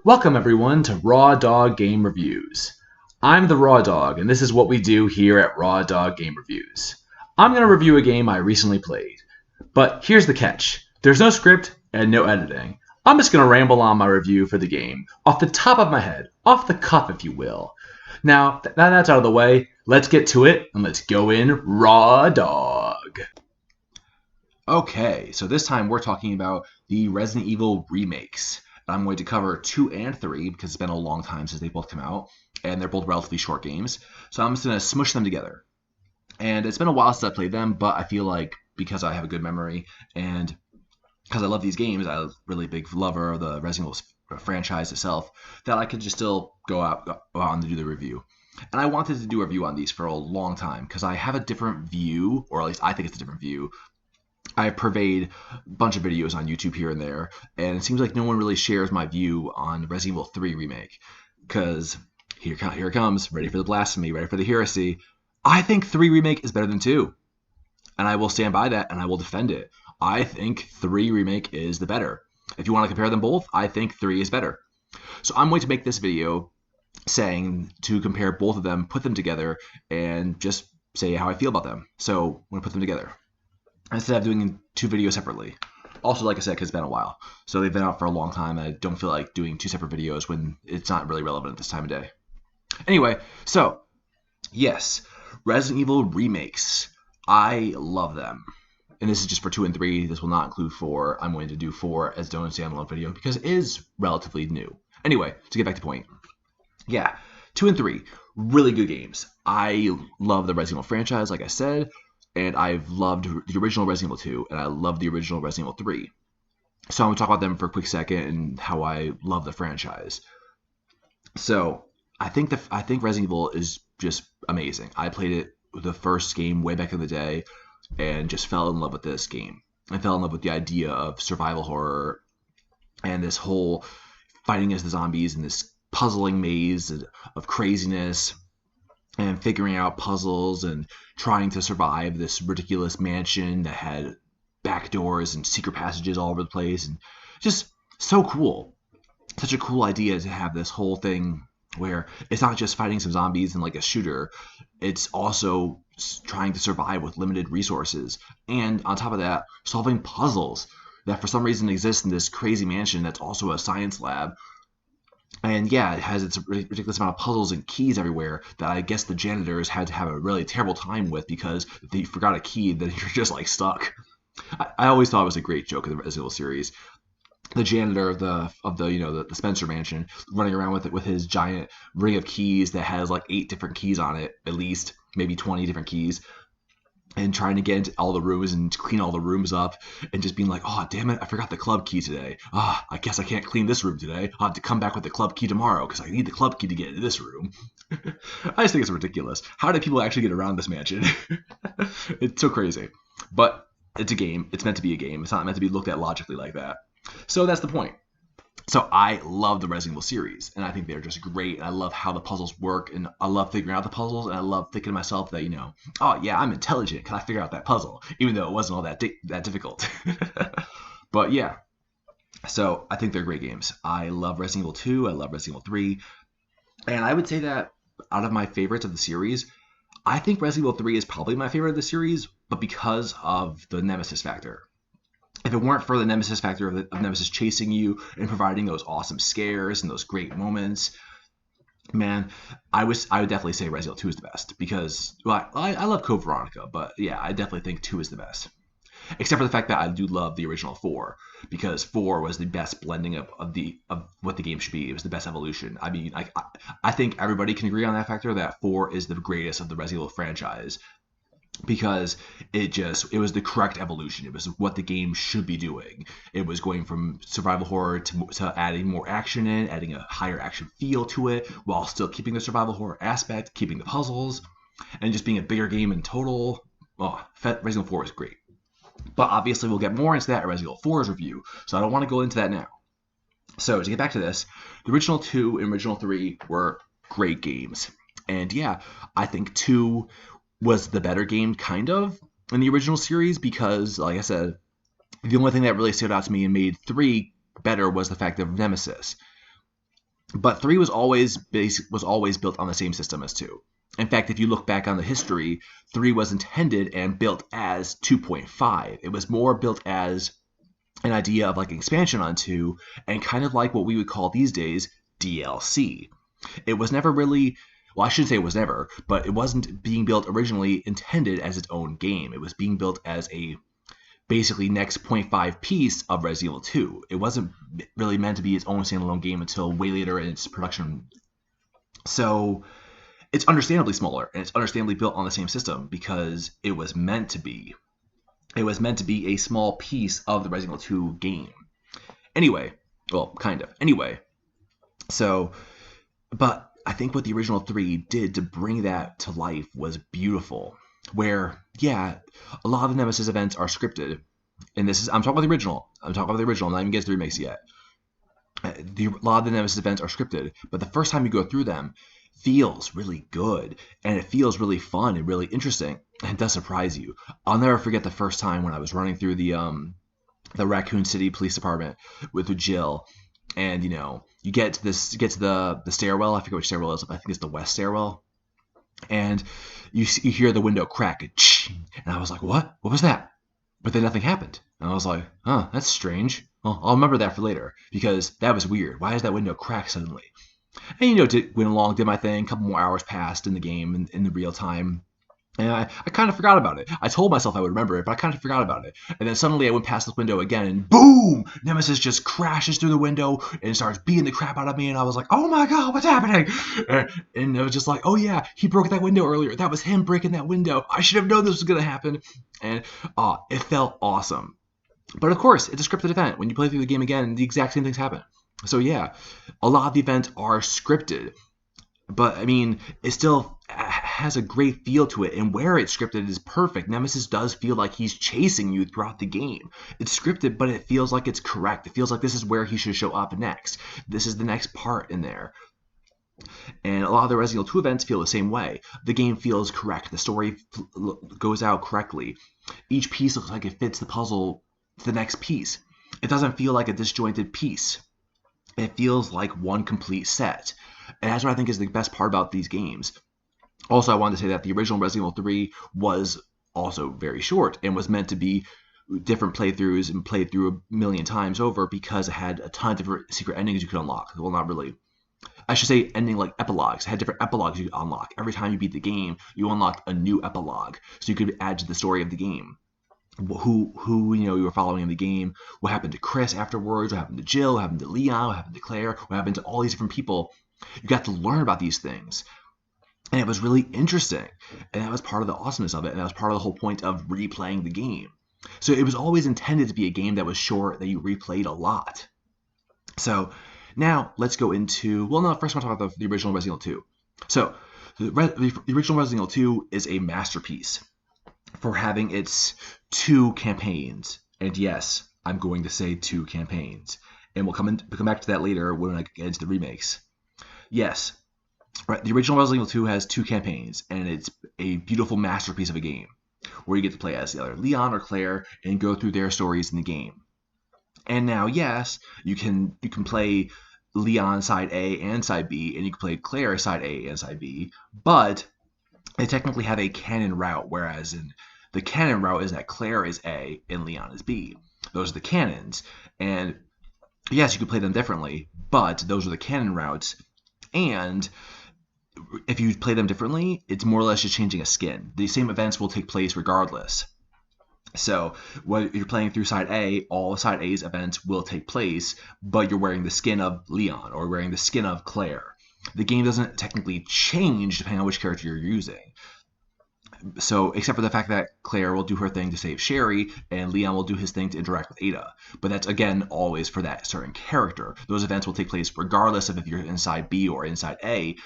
Welcome everyone to Raw Dog Game Reviews. I'm the Raw Dog, and this is what we do here at Raw Dog Game Reviews. I'm going to review a game I recently played. But here's the catch. There's no script and no editing. I'm just going to ramble on my review for the game, off the top of my head, off the cuff if you will. Now that that's out of the way, let's get to it, and let's go in Raw Dog. Okay, so this time we're talking about the Resident Evil remakes. I'm going to cover 2 and 3 because it's been a long time since they both come out, and they're both relatively short games. So I'm just going to smush them together. And it's been a while since I played them, but I feel like because I have a good memory and because I love these games, I'm a really big lover of the Resident Evil franchise itself, that I could just still go out and do the review. And I wanted to do a review on these for a long time because I have a different view, or at least I think it's a different view. I pervade a bunch of videos on YouTube here and there, and it seems like no one really shares my view on Resident Evil 3 Remake. Because here it comes, ready for the blasphemy, ready for the heresy. I think 3 Remake is better than 2. And I will stand by that, and I will defend it. I think 3 Remake is the better. If you want to compare them both, I think 3 is better. So I'm going to make this video saying to compare both of them, put them together, and just say how I feel about them. So I'm going to put them together instead of doing 2 videos separately. Also, like I said, because it's been a while. So they've been out for a long time, and I don't feel like doing 2 separate videos when it's not really relevant at this time of day. Anyway, so, yes, Resident Evil remakes. I love them. And this is just for 2 and 3. This will not include 4. I'm going to do 4 as its own standalone video because it is relatively new. Anyway, to get back to the point. Yeah, 2 and 3, really good games. I love the Resident Evil franchise, like I said. And I've loved the original Resident Evil 2, and I love the original Resident Evil 3. So I'm going to talk about them for a quick second and how I love the franchise. So I think Resident Evil is just amazing. I played it with the first game way back in the day and just fell in love with this game. I fell in love with the idea of survival horror and this whole fighting as the zombies in this puzzling maze of craziness and figuring out puzzles and trying to survive this ridiculous mansion that had back doors and secret passages all over the place. And just so cool. Such a cool idea to have this whole thing where it's not just fighting some zombies and like a shooter. It's also trying to survive with limited resources. And on top of that, solving puzzles that for some reason exist in this crazy mansion that's also a science lab. And yeah, it has its ridiculous amount of puzzles and keys everywhere that I guess the janitors had to have a really terrible time with because if they forgot a key, then you're just like stuck. I always thought it was a great joke of the Resident Evil series. The janitor of the Spencer mansion running around with his giant ring of keys that has like 8 different keys on it, at least maybe 20 different keys. And trying to get into all the rooms and clean all the rooms up and just being like, oh, damn it, I forgot the club key today. I guess I can't clean this room today. I'll have to come back with the club key tomorrow because I need the club key to get into this room. I just think it's ridiculous. How do people actually get around this mansion? It's so crazy. But it's a game. It's meant to be a game. It's not meant to be looked at logically like that. So that's the point. So I love the Resident Evil series, and I think they're just great. And I love how the puzzles work, and I love figuring out the puzzles, and I love thinking to myself that, oh yeah, I'm intelligent. Can I figure out that puzzle? Even though it wasn't all that difficult. But yeah, so I think they're great games. I love Resident Evil 2. I love Resident Evil 3. And I would say that out of my favorites of the series, I think Resident Evil 3 is probably my favorite of the series, but because of the Nemesis factor. If it weren't for the Nemesis factor of Nemesis chasing you and providing those awesome scares and those great moments, man, I would definitely say Resident Evil 2 is the best because I love Code Veronica, but yeah, I definitely think 2 is the best. Except for the fact that I do love the original 4 because 4 was the best blending of what the game should be. It was the best evolution. I mean, I think everybody can agree on that factor that 4 is the greatest of the Resident Evil franchise. Because it was the correct evolution. It was what the game should be doing. It was going from survival horror to adding more action in, adding a higher action feel to it, while still keeping the survival horror aspect, keeping the puzzles, and just being a bigger game in total. Oh, Resident Evil 4 is great. But obviously we'll get more into that in Resident Evil 4's review, so I don't want to go into that now. So to get back to this, the original 2 and original 3 were great games. And yeah, I think 2 was the better game, kind of, in the original series because, like I said, the only thing that really stood out to me and made 3 better was the fact of Nemesis. But 3 was always built on the same system as 2. In fact, if you look back on the history, 3 was intended and built as 2.5. It was more built as an idea of like an expansion on 2 and kind of like what we would call these days DLC. It was never really, well, I shouldn't say it was never, but it wasn't being built originally intended as its own game. It was being built as a basically next 0.5 piece of Resident Evil 2. It wasn't really meant to be its own standalone game until way later in its production. So it's understandably smaller, and it's understandably built on the same system because it was meant to be. It was meant to be a small piece of the Resident Evil 2 game. Anyway, well, kind of. Anyway, so, but I think what the original 3 did to bring that to life was beautiful. Where, yeah, a lot of the Nemesis events are scripted. And this is, I'm talking about the original. I'm not even getting to the remakes yet. A lot of the Nemesis events are scripted, but the first time you go through them feels really good, and it feels really fun and really interesting, and it does surprise you. I'll never forget the first time when I was running through the Raccoon City Police Department with Jill, and you get to the stairwell. I forget which stairwell it is. I think it's the west stairwell, and you hear the window crack, and I was like, "What? What was that?" But then nothing happened, and I was like, "Huh, that's strange." Well, I'll remember that for later because that was weird. Why does that window crack suddenly? And went along, did my thing. A couple more hours passed in the game in the real time. And I kind of forgot about it. I told myself I would remember it, but I kind of forgot about it. And then suddenly I went past this window again, and boom! Nemesis just crashes through the window and starts beating the crap out of me. And I was like, oh my god, what's happening? And it was just like, oh yeah, he broke that window earlier. That was him breaking that window. I should have known this was going to happen. And it felt awesome. But of course, it's a scripted event. When you play through the game again, the exact same things happen. So yeah, a lot of the events are scripted. But, I mean, it still has a great feel to it, and where it's scripted is perfect. Nemesis does feel like he's chasing you throughout the game. It's scripted, but it feels like it's correct. It feels like this is where he should show up next. This is the next part in there. And a lot of the Resident Evil 2 events feel the same way. The game feels correct. The story goes out correctly. Each piece looks like it fits the puzzle to the next piece. It doesn't feel like a disjointed piece. It feels like one complete set. And that's what I think is the best part about these games. Also, I wanted to say that the original Resident Evil 3 was also very short and was meant to be different playthroughs and played through a million times over because it had a ton of different secret endings you could unlock. Well, not really. I should say ending like epilogues. It had different epilogues you could unlock. Every time you beat the game, you unlocked a new epilogue. So you could add to the story of the game. Who you were following in the game, what happened to Chris afterwards, what happened to Jill, what happened to Leon, what happened to Claire, what happened to all these different people. You got to learn about these things. And it was really interesting. And that was part of the awesomeness of it. And that was part of the whole point of replaying the game. So it was always intended to be a game that was short, that you replayed a lot. So now let's go into, well, no, first I want to talk about the original Resident Evil 2. So the original Resident Evil 2 is a masterpiece for having its 2 campaigns. And yes, I'm going to say 2 campaigns. And we'll come back to that later when I get into the remakes. Yes, right. The original Resident Evil 2 has 2 campaigns, and it's a beautiful masterpiece of a game where you get to play as either Leon or Claire and go through their stories in the game. And now, yes, you can play Leon side A and side B, and you can play Claire side A and side B, but they technically have a canon route, whereas in the canon route is that Claire is A and Leon is B. Those are the canons, and yes, you can play them differently, but those are the canon routes. And if you play them differently, it's more or less just changing a skin. The same events will take place regardless. So when you're playing through side A, all of side A's events will take place, but you're wearing the skin of Leon or wearing the skin of Claire. The game doesn't technically change depending on which character you're using. So, except for the fact that Claire will do her thing to save Sherry, and Leon will do his thing to interact with Ada. But that's, again, always for that certain character. Those events will take place regardless of if you're inside B or inside A. It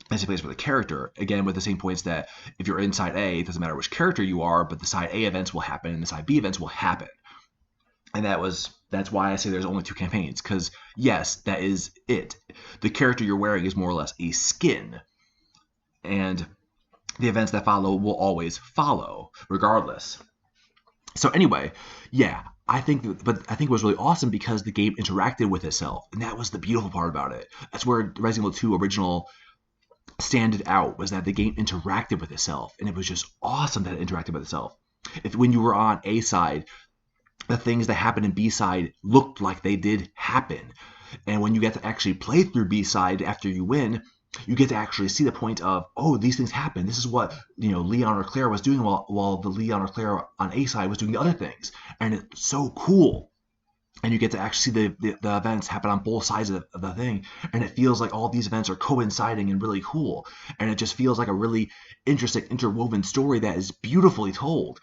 takes place for the character. Again, with the same points that if you're inside A, it doesn't matter which character you are, but the side A events will happen, and the side B events will happen. And that's why I say there's only 2 campaigns, because, yes, that is it. The character you're wearing is more or less a skin. And the events that follow will always follow, regardless. So anyway, yeah, I think it was really awesome because the game interacted with itself, and that was the beautiful part about it. That's where Resident Evil 2 original standed out, was that the game interacted with itself, and it was just awesome that it interacted with itself. If when you were on A side, the things that happened in B side looked like they did happen, and when you get to actually play through B side after you win, you get to actually see the point of, oh, these things happen. This is what Leon or Claire was doing while the Leon or Claire on A side was doing the other things, and it's so cool. And you get to actually see the events happen on both sides of the thing, and it feels like all these events are coinciding and really cool, and it just feels like a really interesting interwoven story that is beautifully told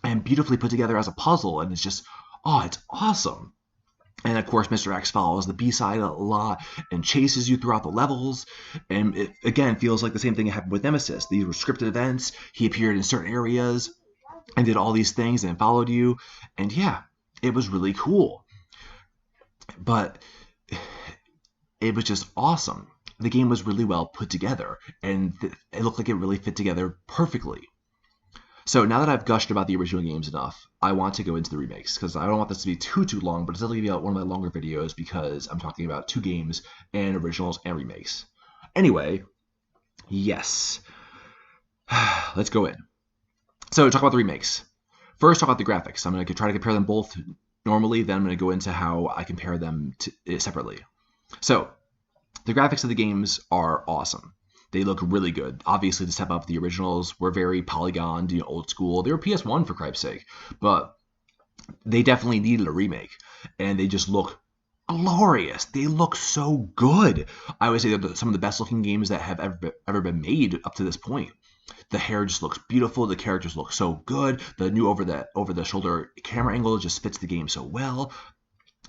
and beautifully put together as a puzzle, and it's just, oh, it's awesome. And of course, Mr. X follows the B side a lot and chases you throughout the levels. And it, again, feels like the same thing that happened with Nemesis. These were scripted events. He appeared in certain areas and did all these things and followed you. And yeah, it was really cool. But it was just awesome. The game was really well put together, and it looked like it really fit together perfectly. So now that I've gushed about the original games enough, I want to go into the remakes, because I don't want this to be too long, but it's definitely going to be one of my longer videos because I'm talking about 2 games and originals and remakes. Anyway, yes. Let's go in. So talk about the remakes. First, talk about the graphics. I'm going to try to compare them both normally, then I'm going to go into how I compare them separately. So the graphics of the games are awesome. They look really good. Obviously, the step up, the originals were very polygon, old school. They were PS1 for Christ's sake, but they definitely needed a remake, and they just look glorious. They look so good. I would say they're some of the best looking games that have ever been made up to this point. The hair just looks beautiful. The characters look so good. The new over the shoulder camera angle just fits the game so well.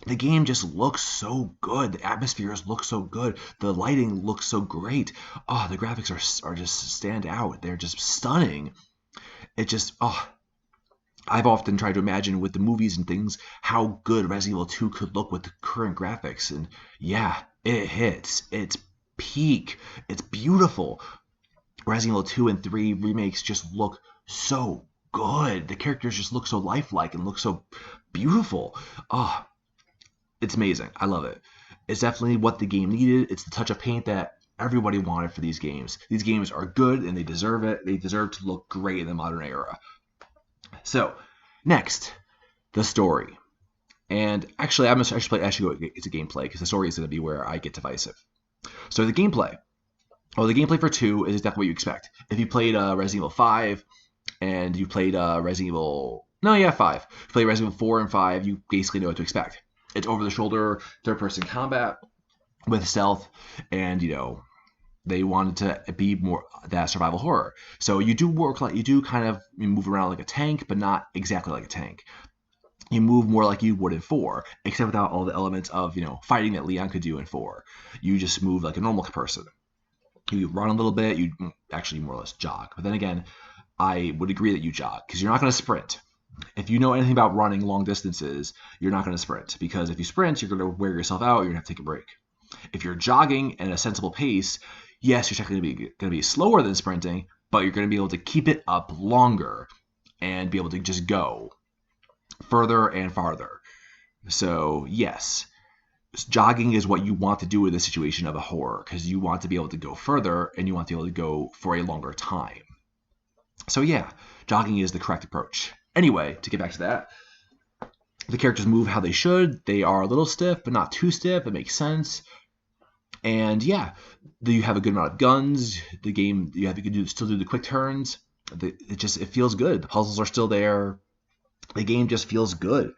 The game just looks so good. The atmospheres look so good. The lighting looks so great. Oh, the graphics are just stand out. They're just stunning. It just, I've often tried to imagine with the movies and things how good Resident Evil 2 could look with the current graphics. And yeah, it hits. It's peak. It's beautiful. Resident Evil 2 and 3 remakes just look so good. The characters just look so lifelike and look so beautiful. Oh, it's amazing. I love it. It's definitely what the game needed. It's the touch of paint that everybody wanted for these games. These games are good and they deserve it. They deserve to look great in the modern era. So, next, the story. And actually, I should go into gameplay because the story is going to be where I get divisive. So the gameplay. Well, the gameplay for 2 is definitely what you expect. If you played Resident Evil 5 and you played Resident Evil... No, yeah, 5. If you played Resident Evil 4 and 5, you basically know what to expect. It's over-the-shoulder, third-person combat with stealth, and, they wanted to be more that survival horror. So you do kind of move around like a tank, but not exactly like a tank. You move more like you would in 4, except without all the elements of, fighting that Leon could do in 4. You just move like a normal person. You run a little bit, you actually more or less jog. But then again, I would agree that you jog, because you're not going to sprint. If you know anything about running long distances, you're not going to sprint, because if you sprint, you're going to wear yourself out, you're going to have to take a break. If you're jogging at a sensible pace, yes, you're technically going to be slower than sprinting, but you're going to be able to keep it up longer and be able to just go further and farther. So, yes, jogging is what you want to do in the situation of a horror, because you want to be able to go further and you want to be able to go for a longer time. So, yeah, jogging is the correct approach. Anyway, to get back to that, the characters move how they should. They are a little stiff, but not too stiff. It makes sense. And yeah, you have a good amount of guns. The game, you can still do the quick turns. It feels good. The puzzles are still there. The game just feels good.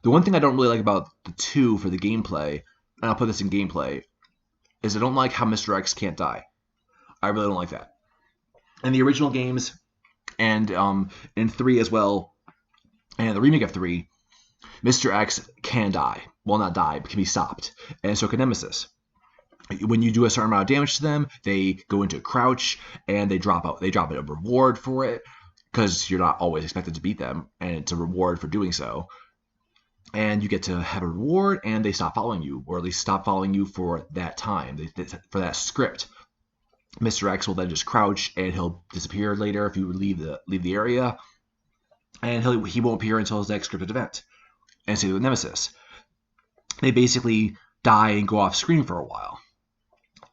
The one thing I don't really like about the 2 for the gameplay, and I'll put this in gameplay, is I don't like how Mr. X can't die. I really don't like that. In the original games, and in 3 as well, and the remake of 3, Mr. X can die. Well, not die, but can be stopped. And so can Nemesis. When you do a certain amount of damage to them, they go into a crouch, and they drop a reward for it, because you're not always expected to beat them, and it's a reward for doing so. And you get to have a reward, and they stop following you, or at least stop following you for that time, for that script. Mr. X will then just crouch, and he'll disappear later if you leave the area, and he won't appear until his next scripted event. And same with Nemesis. They basically die and go off screen for a while.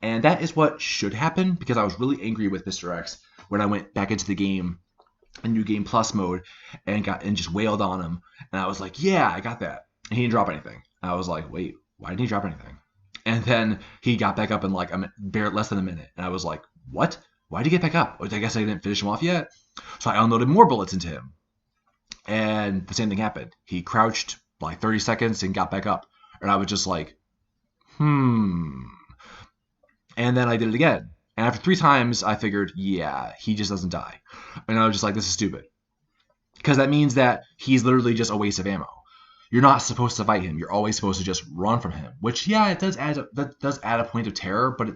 And that is what should happen, because I was really angry with Mr. X when I went back into the game in New Game Plus mode and just wailed on him. And I was like, yeah, I got that. And he didn't drop anything. I was like, wait, why didn't he drop anything? And then he got back up in like less than a minute. And I was like, what? Why did he get back up? I guess I didn't finish him off yet. So I unloaded more bullets into him. And the same thing happened. He crouched like 30 seconds and got back up. And I was just like, And then I did it again. And after 3 times, I figured, yeah, he just doesn't die. And I was just like, this is stupid. Because that means that he's literally just a waste of ammo. You're not supposed to fight him. You're always supposed to just run from him. Which, yeah, it does add a point of terror, but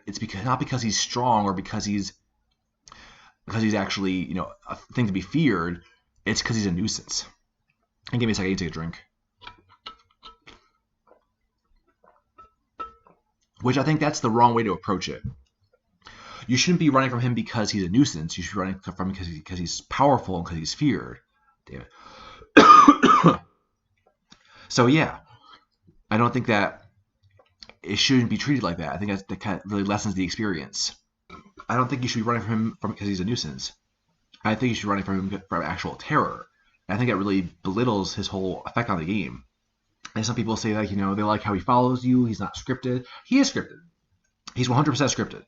it's not because he's strong or because he's actually, a thing to be feared. It's because he's a nuisance. And give me a second, I need to take a drink. Which I think that's the wrong way to approach it. You shouldn't be running from him because he's a nuisance. You should be running from him because he's powerful and because he's feared. Damn it. So yeah, I don't think that it shouldn't be treated like that. I think that kind of really lessens the experience. I don't think you should be running from him because he's a nuisance. I think you should be running from him from actual terror. And I think that really belittles his whole effect on the game. And some people say that, they like how he follows you. He's not scripted. He is scripted. He's 100% scripted.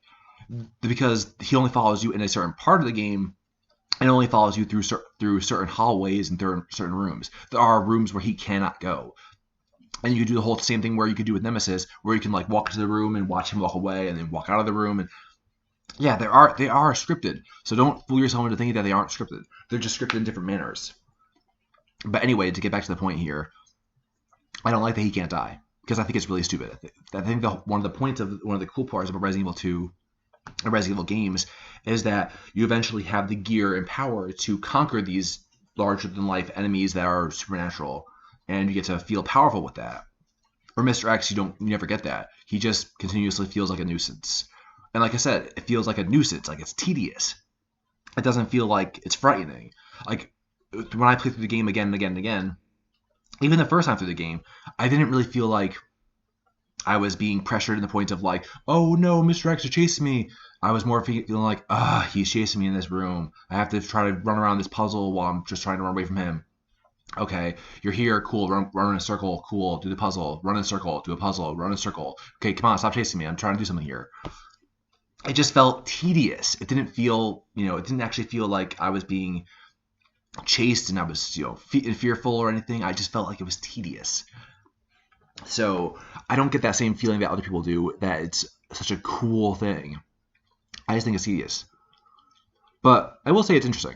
Because he only follows you in a certain part of the game and only follows you through certain hallways and through certain rooms. There are rooms where he cannot go. And you can do the whole same thing where you could do with Nemesis, where you can like walk into the room and watch him walk away and then walk out of the room. And yeah, they are scripted. So don't fool yourself into thinking that they aren't scripted. They're just scripted in different manners. But anyway, to get back to the point here, I don't like that he can't die because I think it's really stupid. I think one of the cool parts about Resident Evil 2 and Resident Evil games is that you eventually have the gear and power to conquer these larger-than-life enemies that are supernatural, and you get to feel powerful with that. For Mr. X, you never get that. He just continuously feels like a nuisance. And like I said, it feels like a nuisance, like it's tedious. It doesn't feel like it's frightening. Like, when I play through the game again and again and again, even the first time through the game, I didn't really feel like I was being pressured to the point of like, oh no, Mr. X is chasing me. I was more feeling like, he's chasing me in this room. I have to try to run around this puzzle while I'm just trying to run away from him. Okay, you're here, cool, run in a circle, cool, do the puzzle, run in a circle, do a puzzle, run in a circle. Okay, come on, stop chasing me, I'm trying to do something here. It just felt tedious. It didn't feel, it didn't actually feel like I was being chased and I was, fearful or anything. I just felt like it was tedious. So I don't get that same feeling that other people do, that it's such a cool thing. I just think it's tedious. But I will say it's interesting.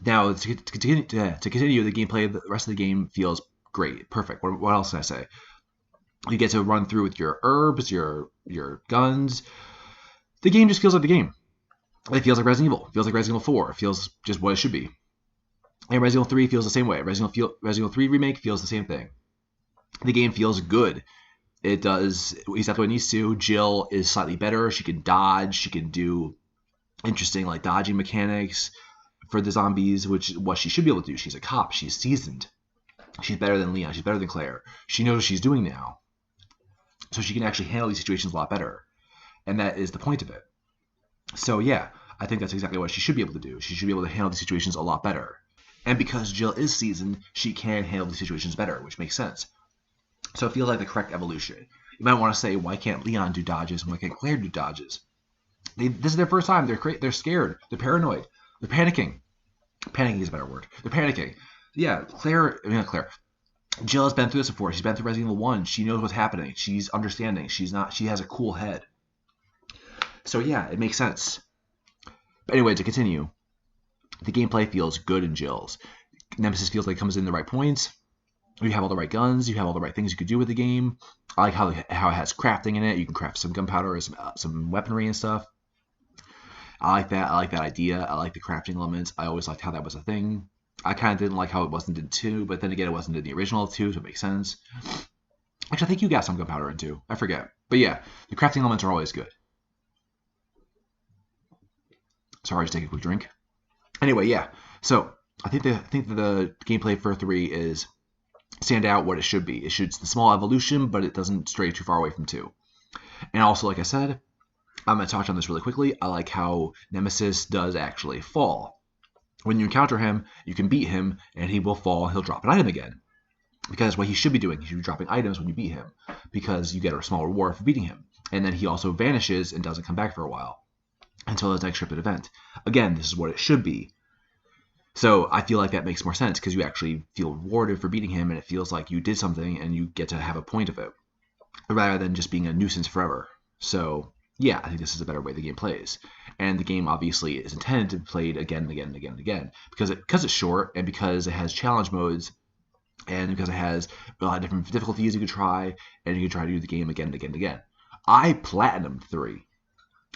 Now, to continue, the gameplay, the rest of the game feels great. Perfect. What else can I say? You get to run through with your herbs, your guns. The game just feels like the game. It feels like Resident Evil. It feels like Resident Evil 4. It feels just what it should be. And Resident Evil 3 feels the same way. Resident Evil 3 Remake feels the same thing. The game feels good. It does exactly what it needs to. Jill is slightly better. She can dodge. She can do interesting like dodging mechanics for the zombies, which is what she should be able to do. She's a cop. She's seasoned. She's better than Leon. She's better than Claire. She knows what she's doing now. So she can actually handle these situations a lot better. And that is the point of it. So yeah, I think that's exactly what she should be able to do. She should be able to handle these situations a lot better. And because Jill is seasoned, she can handle these situations better, which makes sense. So it feels like the correct evolution. You might want to say, why can't Leon do dodges and why can't Claire do dodges? This is their first time. They're scared. They're paranoid. They're panicking. Panicking is a better word. They're panicking. Yeah, not Claire. Jill has been through this before. She's been through Resident Evil 1. She knows what's happening. She's understanding. She has a cool head. So yeah, it makes sense. But anyway, to continue, the gameplay feels good in Jill's. Nemesis feels like it comes in the right points. You have all the right guns. You have all the right things you could do with the game. I like how it has crafting in it. You can craft some gunpowder or some weaponry and stuff. I like that. I like that idea. I like the crafting elements. I always liked how that was a thing. I kind of didn't like how it wasn't in 2, but then again, it wasn't in the original 2, so it makes sense. Actually, I think you got some gunpowder in 2. I forget. But yeah, the crafting elements are always good. Sorry, just take a quick drink. Anyway, yeah. So I think the gameplay for 3 is stand out what it should be. It's the small evolution, but it doesn't stray too far away from 2. And also, like I said, I'm going to touch on this really quickly. I like how Nemesis does actually fall. When you encounter him, you can beat him, and he will fall. He'll drop an item again. Because what he should be doing, he should be dropping items when you beat him, because you get a small reward for beating him. And then he also vanishes and doesn't come back for a while until the next scripted event. Again, this is what it should be. So I feel like that makes more sense because you actually feel rewarded for beating him, and it feels like you did something and you get to have a point of it, rather than just being a nuisance forever. So yeah, I think this is a better way the game plays. And the game obviously is intended to be played again and again and again and again, because it's short, and because it has challenge modes, and because it has a lot of different difficulties you could try, and you can try to do the game again and again and again. I platinumed 3.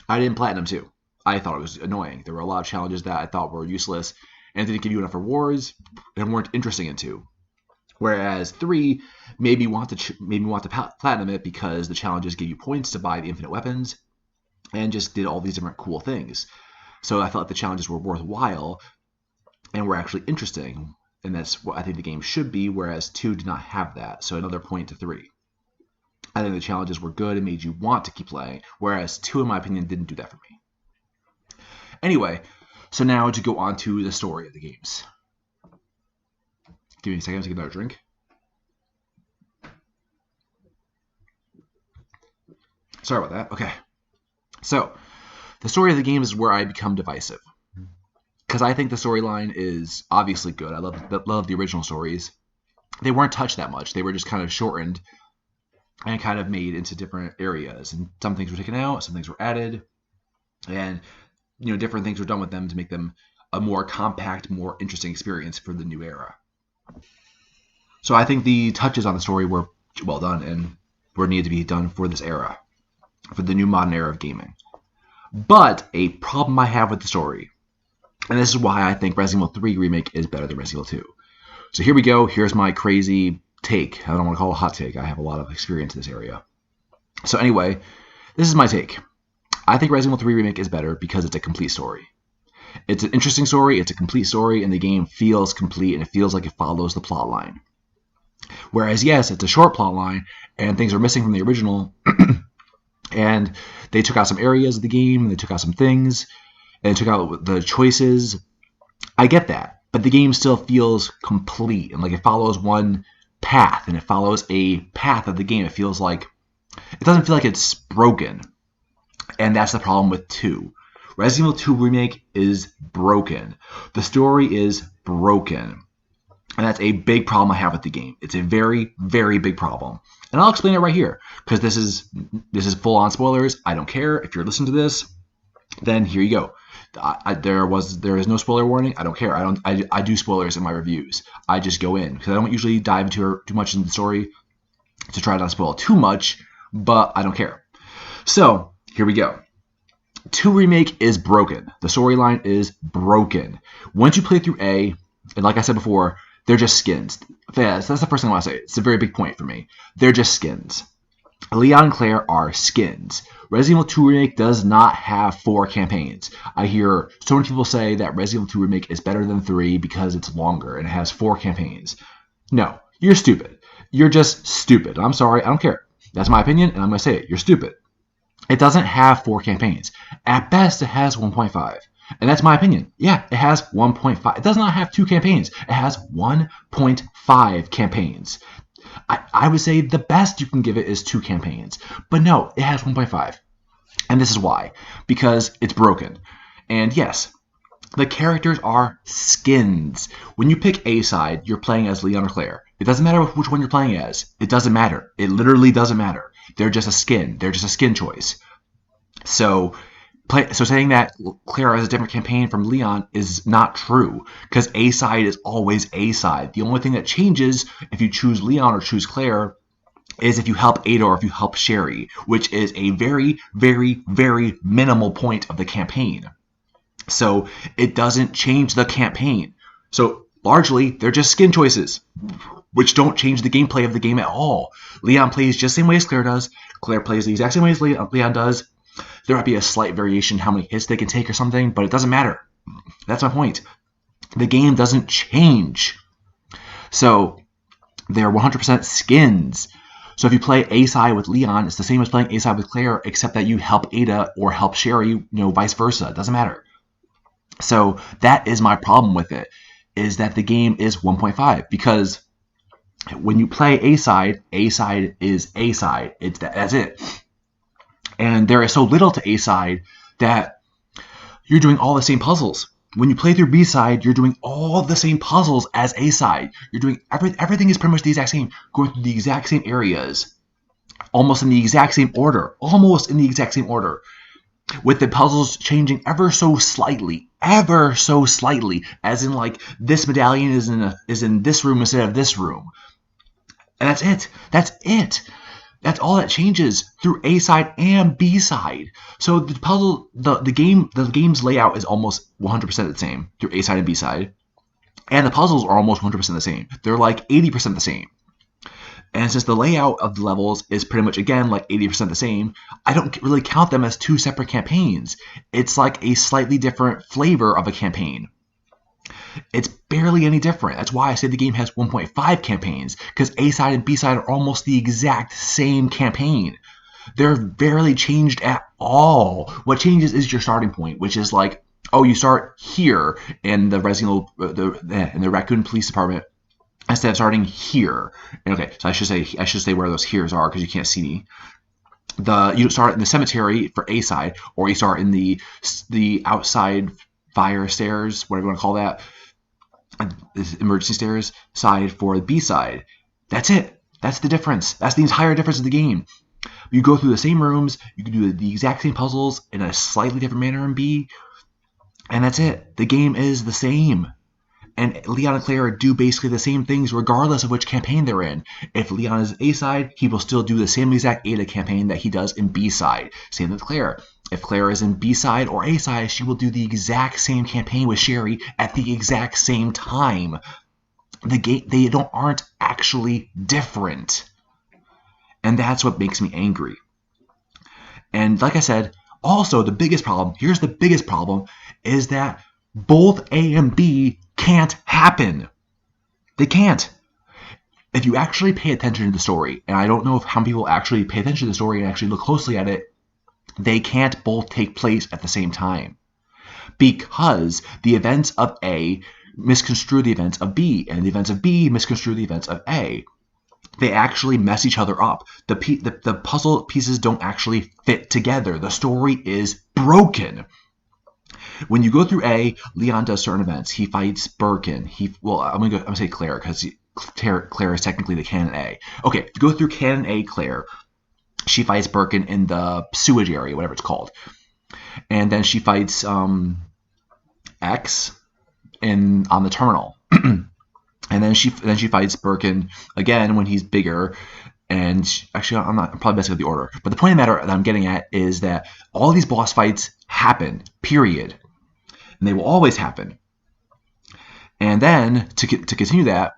I didn't platinum 2. I thought it was annoying. There were a lot of challenges that I thought were useless and didn't give you enough rewards and weren't interesting in 2. Whereas 3 maybe want to platinum it because the challenges give you points to buy the infinite weapons and just did all these different cool things. So I felt like the challenges were worthwhile and were actually interesting. And that's what I think the game should be, whereas 2 did not have that. So another point to 3. I think the challenges were good and made you want to keep playing, whereas 2, in my opinion, didn't do that for me. Anyway, so now to go on to the story of the games. Give me a second to get another drink. Sorry about that. Okay. So, the story of the game is where I become divisive. Because I think the storyline is obviously good. I love the original stories. They weren't touched that much. They were just kind of shortened and kind of made into different areas. And some things were taken out, some things were added. And, different things were done with them to make them a more compact, more interesting experience for the new era. So I think the touches on the story were well done and were needed to be done for this era, for the new modern era of gaming. But a problem I have with the story, and this is why I think Resident Evil 3 Remake is better than Resident Evil 2. So here we go. Here's my crazy take. I don't want to call it a hot take. I have a lot of experience in this area. So anyway, this is my take. I think Resident Evil 3 Remake is better because it's a complete story. It's an interesting story, it's a complete story, and the game feels complete, and it feels like it follows the plot line. Whereas, yes, it's a short plot line, and things are missing from the original, and they took out some areas of the game, and they took out some things, and took out the choices. I get that, but the game still feels complete, and like it follows one path, and it follows a path of the game. It feels like, it doesn't feel like it's broken, and that's the problem with 2. Resident Evil 2 Remake is broken. The story is broken. And that's a big problem I have with the game. It's a very, very big problem. And I'll explain it right here, because this is full-on spoilers. I don't care. If you're listening to this, then here you go. There is no spoiler warning. I don't care. I do spoilers in my reviews. I just go in, because I don't usually dive too much into the story to try not to spoil too much, but I don't care. So, here we go. 2 Remake is broken. The storyline is broken. Once you play through A, and like I said before, they're just skins. That's the first thing I want to say. It's a very big point for me. They're just skins. Leon and Claire are skins. Resident Evil 2 Remake does not have 4 campaigns. I hear so many people say that Resident Evil 2 Remake is better than 3 because it's longer and it has 4 campaigns. No, you're stupid. You're just stupid. I'm sorry. I don't care. That's my opinion, and I'm going to say it. You're stupid. It doesn't have 4 campaigns. At best, it has 1.5. And that's my opinion. Yeah, it has 1.5. It does not have 2 campaigns. It has 1.5 campaigns. I would say the best you can give it is 2 campaigns. But no, it has 1.5. And this is why. Because it's broken. And yes, the characters are skins. When you pick a side, you're playing as Leon or Claire. It doesn't matter which one you're playing as. It doesn't matter. It literally doesn't matter. They're just a skin. They're just a skin choice. So saying that Claire has a different campaign from Leon is not true, because A side is always A side. The only thing that changes if you choose Leon or choose Claire is if you help Ada or if you help Sherry, which is a very, very, very minimal point of the campaign. So it doesn't change the campaign. So largely, they're just skin choices, which don't change the gameplay of the game at all. Leon plays just the same way as Claire does. Claire plays the exact same way as Leon does. There might be a slight variation in how many hits they can take or something, but it doesn't matter. That's my point. The game doesn't change. So They're 100% skins. So if you play A side with Leon, it's the same as playing A side with Claire, except that you help Ada or help Sherry, vice versa. It doesn't matter. So that is my problem with it, is that the game is 1.5, because when you play A side is A side. That's it. And there is so little to A side that you're doing all the same puzzles. When you play through B side, you're doing all the same puzzles as A side. You're doing everything is pretty much the exact same, going through the exact same areas, almost in the exact same order, with the puzzles changing ever so slightly, as in like this medallion is in this room instead of this room. And that's it. That's all that changes through A side and B side. So the puzzle, the game's layout is almost 100% the same through A side and B side, and the puzzles are almost 100% the same. They're like 80% the same. And since the layout of the levels is pretty much, again, like 80% the same, I don't really count them as two separate campaigns. It's like a slightly different flavor of a campaign. It's barely any different. That's why I say the game has 1.5 campaigns, because A side and B side are almost the exact same campaign. They're barely changed at all. What changes is your starting point, which is like, oh, you start here in the in the Raccoon Police Department instead of starting here. Okay, so I should say where those heres are, because you can't see me. You start in the cemetery for A side, or you start in the outside fire stairs, whatever you want to call that, emergency stairs side for the B side. That's it. That's the difference. That's the entire difference of the game. You go through the same rooms, you can do the exact same puzzles in a slightly different manner in B, and that's it. The game is the same. And Leon and Claire do basically the same things regardless of which campaign they're in. If Leon is A side, he will still do the same exact Ada campaign that he does in B side. Same with Claire. If Claire is in B side or A side, she will do the exact same campaign with Sherry at the exact same time. They aren't actually different. And that's what makes me angry. And like I said, also the biggest problem, is that both A and B can't happen. They can't. If you actually pay attention to the story, and I don't know how many people actually pay attention to the story and actually look closely at it, they can't both take place at the same time. Because the events of A misconstrue the events of B, and the events of B misconstrue the events of A. They actually mess each other up. The puzzle pieces don't actually fit together. The story is broken. When you go through A, Leon does certain events. He fights Birkin. I'm gonna say Claire, because Claire is technically the canon A. Okay, if you go through canon A, Claire, she fights Birkin in the sewage area, whatever it's called, and then she fights X on the terminal, and then she fights Birkin again when he's bigger. And actually, I'm probably messing with the order, but the point of the matter that I'm getting at is that all these boss fights happen, period. And they will always happen. And then, to continue that,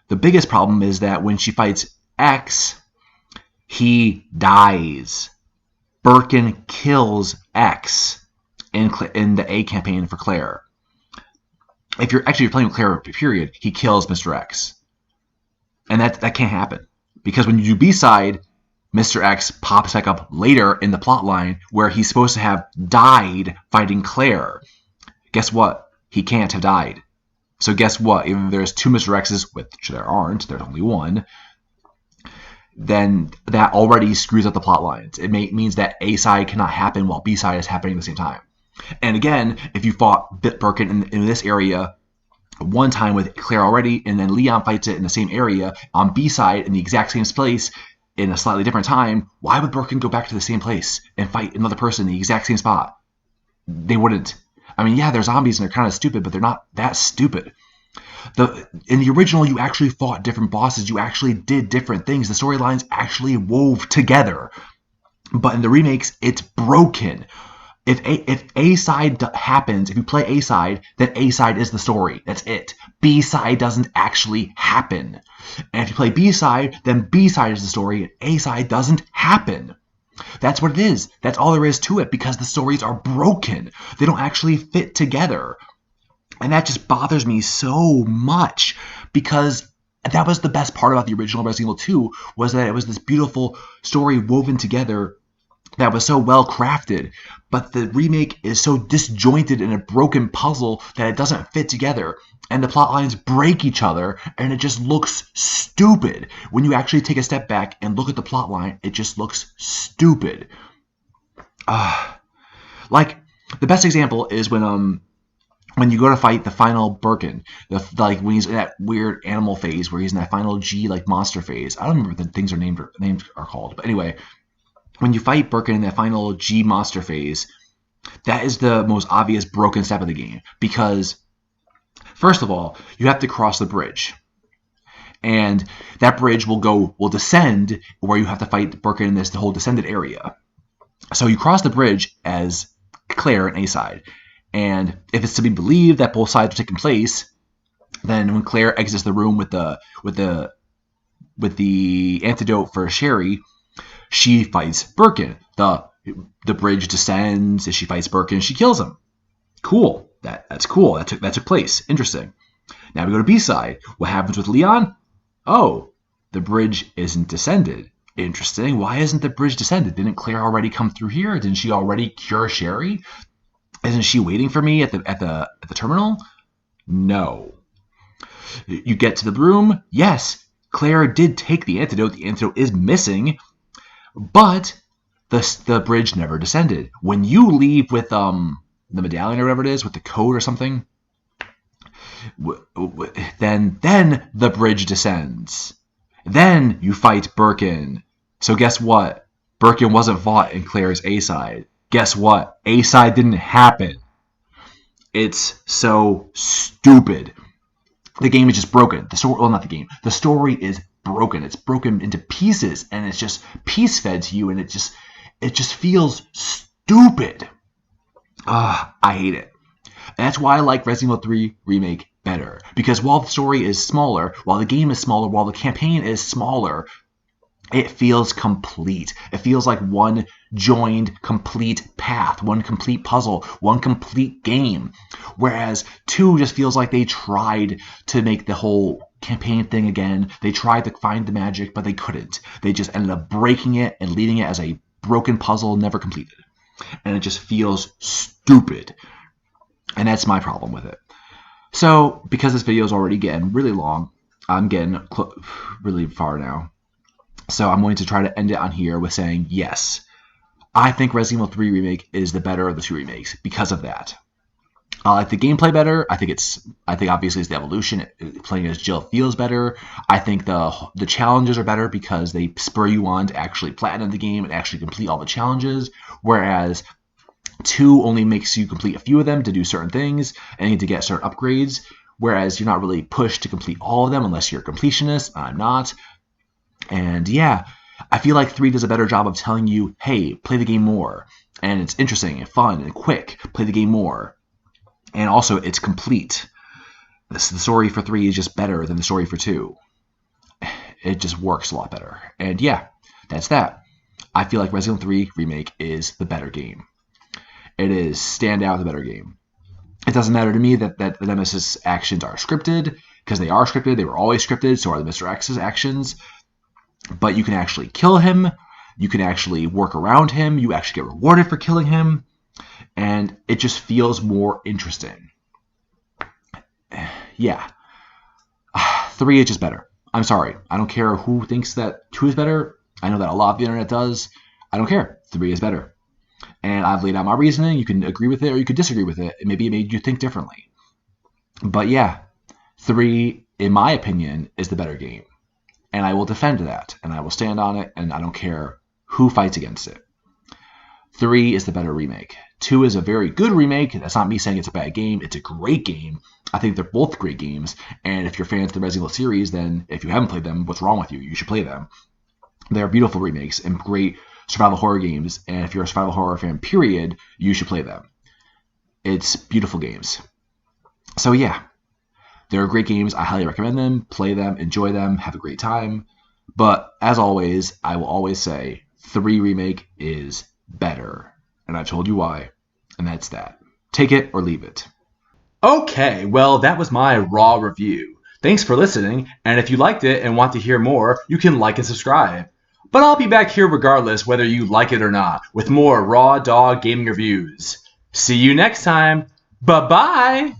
the biggest problem is that when she fights X, he dies. Birkin kills X in the A campaign for Claire. If you're playing with Claire, period, he kills Mr. X. And that can't happen. Because when you do B-side, Mr. X pops back up later in the plot line where he's supposed to have died fighting Claire. Guess what? He can't have died. So guess what? Even if there's two Mr. X's, which there aren't, there's only one, then that already screws up the plot lines. It means that A side cannot happen while B side is happening at the same time. And again, if you fought Birkin in this area one time with Claire already, and then Leon fights it in the same area on B side in the exact same place in a slightly different time, why would Birkin go back to the same place and fight another person in the exact same spot? They wouldn't. I mean, yeah, they're zombies and they're kind of stupid, but they're not that stupid. In the original, you actually fought different bosses. You actually did different things. The storylines actually wove together. But in the remakes, it's broken. If A side happens, if you play A side, then A side is the story. That's it. B side doesn't actually happen. And if you play B side, then B side is the story, and A side doesn't happen. That's what it is. That's all there is to it, because the stories are broken. They don't actually fit together. And that just bothers me so much, because that was the best part about the original Resident Evil 2, was that it was this beautiful story woven together that was so well crafted. But the remake is so disjointed in a broken puzzle that it doesn't fit together. And the plot lines break each other, and it just looks stupid. When you actually take a step back and look at the plot line, it just looks stupid. Like, the best example is when you go to fight the final Birkin, like when he's in that weird animal phase where he's in that final G like monster phase. I don't remember what the things names are called, but anyway, when you fight Birkin in that final G monster phase, that is the most obvious broken step of the game, because first of all, you have to cross the bridge, and that bridge will descend where you have to fight Birkin in the whole descended area. So you cross the bridge as Claire and A-side. And if it's to be believed that both sides are taking place, then when Claire exits the room with the antidote for Sherry, she fights Birkin. The bridge descends, and she fights Birkin. She kills him. Cool. That's cool. That took place. Interesting. Now we go to B-side. What happens with Leon? Oh, the bridge isn't descended. Interesting. Why isn't the bridge descended? Didn't Claire already come through here? Didn't she already cure Sherry? Isn't she waiting for me at the terminal? No. You get to the room. Yes, Claire did take the antidote. The antidote is missing, but the bridge never descended. When you leave with the medallion or whatever it is, with the code or something, then the bridge descends. Then you fight Birkin. So guess what? Birkin wasn't fought in Claire's A-side. Guess what? A-side didn't happen. It's so stupid. The game is just broken. Not the game. The story is broken. It's broken into pieces, and it's just piece fed to you, and it just feels stupid. I hate it. And that's why I like Resident Evil 3 Remake better. Because while the story is smaller, while the game is smaller, while the campaign is smaller, it feels complete. It feels like one joined complete path, one complete puzzle, one complete game. Whereas 2 just feels like they tried to make the whole campaign thing again. They tried to find the magic, but they couldn't. They just ended up breaking it and leaving it as a broken puzzle never completed. And it just feels stupid. And that's my problem with it. So, because this video is already getting really long, I'm getting really far now. So I'm going to try to end it on here with saying, yes, I think Resident Evil 3 Remake is the better of the 2 remakes because of that. I like the gameplay better. I think obviously it's the evolution. Playing as Jill feels better. I think the challenges are better because they spur you on to actually platinum the game and actually complete all the challenges. Whereas 2 only makes you complete a few of them to do certain things and need to get certain upgrades. Whereas you're not really pushed to complete all of them unless you're a completionist. I'm not. And yeah, I feel like 3 does a better job of telling you, hey, play the game more. And it's interesting and fun and quick. Play the game more. And also, it's complete. The story for 3 is just better than the story for 2. It just works a lot better. And yeah, that's that. I feel like Resident Evil 3 Remake is the better game. It is standout the better game. It doesn't matter to me that the Nemesis actions are scripted, because they are scripted. They were always scripted, so are the Mr. X's actions. But you can actually kill him. You can actually work around him. You actually get rewarded for killing him. And it just feels more interesting. Yeah. 3 is just better. I'm sorry. I don't care who thinks that 2 is better. I know that a lot of the internet does. I don't care. 3 is better. And I've laid out my reasoning. You can agree with it or you could disagree with it. Maybe it made you think differently. But yeah, 3, in my opinion, is the better game. And I will defend that, and I will stand on it, and I don't care who fights against it. 3 is the better remake. 2 is a very good remake. That's not me saying it's a bad game. It's a great game. I think they're both great games. And if you're fans of the Resident Evil series, then if you haven't played them, what's wrong with you? You should play them. They're beautiful remakes and great survival horror games. And if you're a survival horror fan, period, you should play them. It's beautiful games. So yeah. They're great games. I highly recommend them. Play them. Enjoy them. Have a great time. But as always, I will always say 3 Remake is better. And I've told you why. And that's that. Take it or leave it. Okay, well, that was my raw review. Thanks for listening, and if you liked it and want to hear more, you can like and subscribe. But I'll be back here regardless whether you like it or not, with more raw dog gaming reviews. See you next time. Bye-bye!